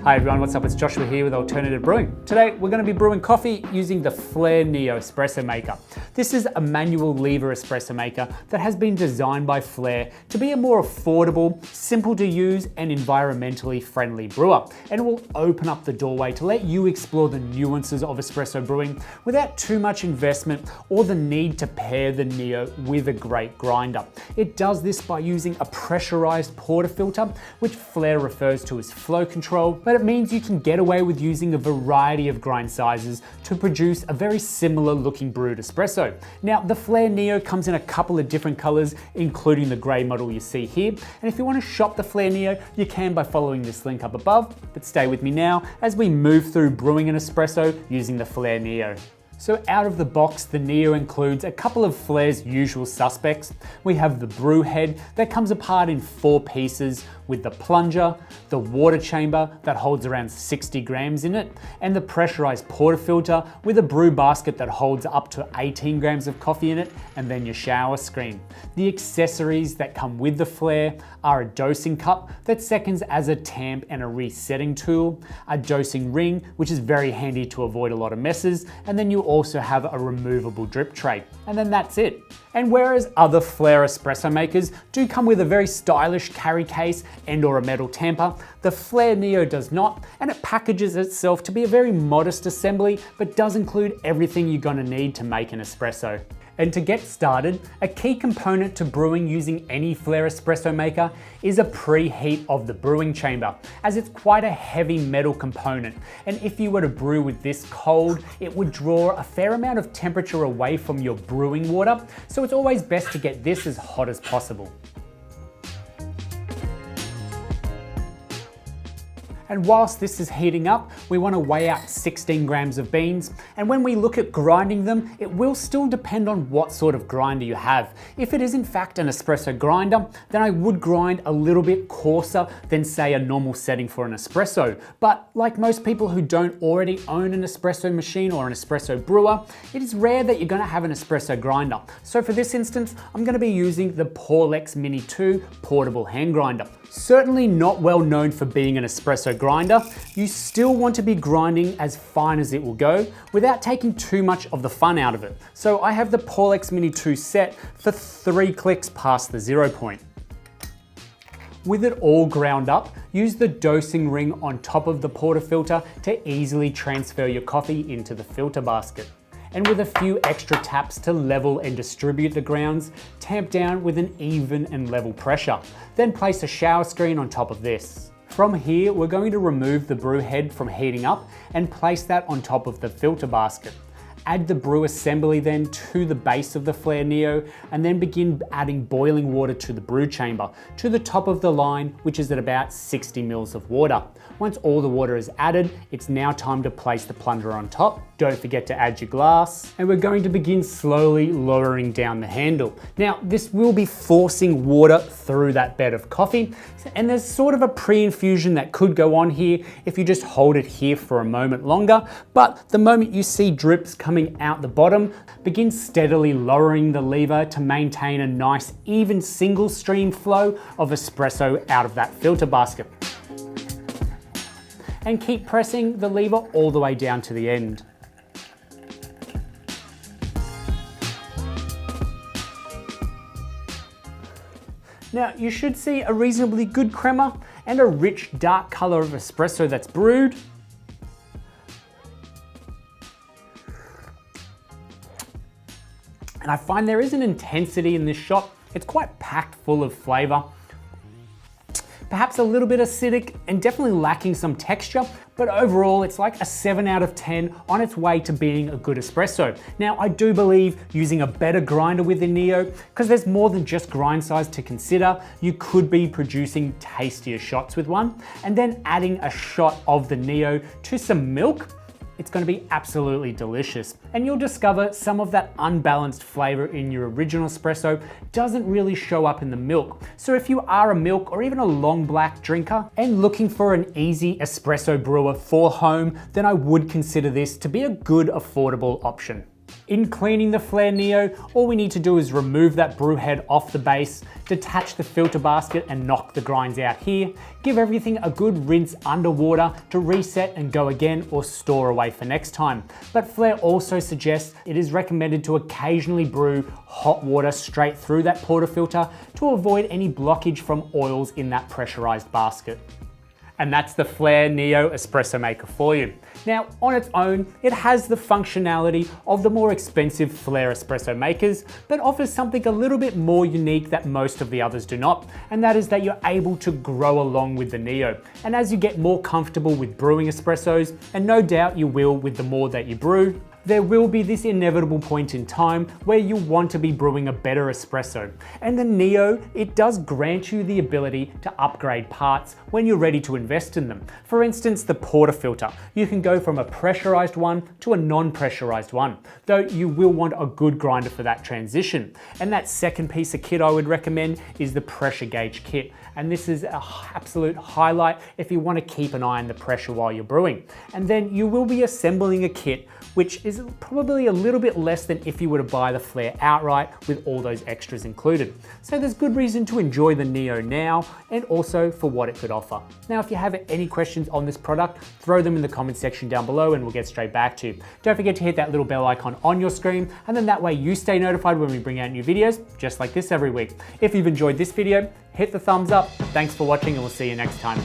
Hi everyone, what's up? It's Joshua here with Alternative Brewing. Today we're going to be brewing coffee using the Flair Neo espresso maker. This is a manual lever espresso maker that has been designed by Flair to be a more affordable, simple to use and environmentally friendly brewer. And it will open up the doorway to let you explore the nuances of espresso brewing without too much investment or the need to pair the Neo with a great grinder. It does this by using a pressurized portafilter, which Flair refers to as flow control, but it means you can get away with using a variety of grind sizes to produce a very similar looking brewed espresso. Now, the Flair Neo comes in a couple of different colors, including the gray model you see here. And if you want to shop the Flair Neo, you can by following this link up above, but stay with me now as we move through brewing an espresso using the Flair Neo. So out of the box, the Neo includes a couple of Flair's usual suspects. We have the brew head that comes apart in 4 pieces with the plunger, the water chamber that holds around 60 grams in it, and the pressurized portafilter with a brew basket that holds up to 18 grams of coffee in it, and then your shower screen. The accessories that come with the Flair are a dosing cup that seconds as a tamp and a resetting tool, a dosing ring, which is very handy to avoid a lot of messes, and then you also have a removable drip tray. And then that's it. And whereas other Flair espresso makers do come with a very stylish carry case and or a metal tamper, the Flair Neo does not, and it packages itself to be a very modest assembly, but does include everything you're gonna need to make an espresso. And to get started, a key component to brewing using any Flair espresso maker is a preheat of the brewing chamber, as it's quite a heavy metal component. And if you were to brew with this cold, it would draw a fair amount of temperature away from your brewing water, so it's always best to get this as hot as possible. And whilst this is heating up, we want to weigh out 16 grams of beans. And when we look at grinding them, it will still depend on what sort of grinder you have. If it is in fact an espresso grinder, then I would grind a little bit coarser than say a normal setting for an espresso. But like most people who don't already own an espresso machine or an espresso brewer, it is rare that you're going to have an espresso grinder. So for this instance, I'm going to be using the Paulex Mini 2 portable hand grinder. Certainly not well known for being an espresso grinder, you still want to be grinding as fine as it will go without taking too much of the fun out of it. So I have the Paulex Mini 2 set for 3 clicks past the 0 point. With it all ground up, use the dosing ring on top of the portafilter to easily transfer your coffee into the filter basket. And with a few extra taps to level and distribute the grounds, tamp down with an even and level pressure. Then place a shower screen on top of this. From here, we're going to remove the brew head from heating up and place that on top of the filter basket. Add the brew assembly then to the base of the Flair Neo, and then begin adding boiling water to the brew chamber, to the top of the line, which is at about 60 mils of water. Once all the water is added, it's now time to place the plunger on top. Don't forget to add your glass, and we're going to begin slowly lowering down the handle. Now, this will be forcing water through that bed of coffee, and there's sort of a pre-infusion that could go on here if you just hold it here for a moment longer, but the moment you see drips coming out the bottom, begin steadily lowering the lever to maintain a nice even single stream flow of espresso out of that filter basket. And keep pressing the lever all the way down to the end. Now, you should see a reasonably good crema and a rich dark color of espresso that's brewed. And I find there is an intensity in this shot. It's quite packed full of flavor. Perhaps a little bit acidic and definitely lacking some texture, but overall it's like a 7 out of 10 on its way to being a good espresso. Now, I do believe using a better grinder with the Neo, because there's more than just grind size to consider, you could be producing tastier shots with one, and then adding a shot of the Neo to some milk. It's going to be absolutely delicious, and you'll discover some of that unbalanced flavor in your original espresso doesn't really show up in the milk. So if you are a milk or even a long black drinker and looking for an easy espresso brewer for home, then I would consider this to be a good affordable option. In cleaning the Flair Neo, all we need to do is remove that brew head off the base, detach the filter basket and knock the grinds out here, give everything a good rinse underwater to reset and go again or store away for next time. But Flair also suggests it is recommended to occasionally brew hot water straight through that portafilter to avoid any blockage from oils in that pressurized basket. And that's the Flair Neo espresso maker for you. Now, on its own, it has the functionality of the more expensive Flair espresso makers, but offers something a little bit more unique that most of the others do not, and that is that you're able to grow along with the Neo. And as you get more comfortable with brewing espressos, and no doubt you will with the more that you brew, there will be this inevitable point in time where you want to be brewing a better espresso. And the Neo, it does grant you the ability to upgrade parts when you're ready to invest in them. For instance, the portafilter. You can go from a pressurized one to a non-pressurized one, though you will want a good grinder for that transition. And that second piece of kit I would recommend is the pressure gauge kit. And this is an absolute highlight if you want to keep an eye on the pressure while you're brewing. And then you will be assembling a kit which is probably a little bit less than if you were to buy the Flair outright with all those extras included. So there's good reason to enjoy the Neo now and also for what it could offer. Now, if you have any questions on this product, throw them in the comment section down below and we'll get straight back to you. Don't forget to hit that little bell icon on your screen, and then that way you stay notified when we bring out new videos just like this every week. If you've enjoyed this video, hit the thumbs up. Thanks for watching and we'll see you next time.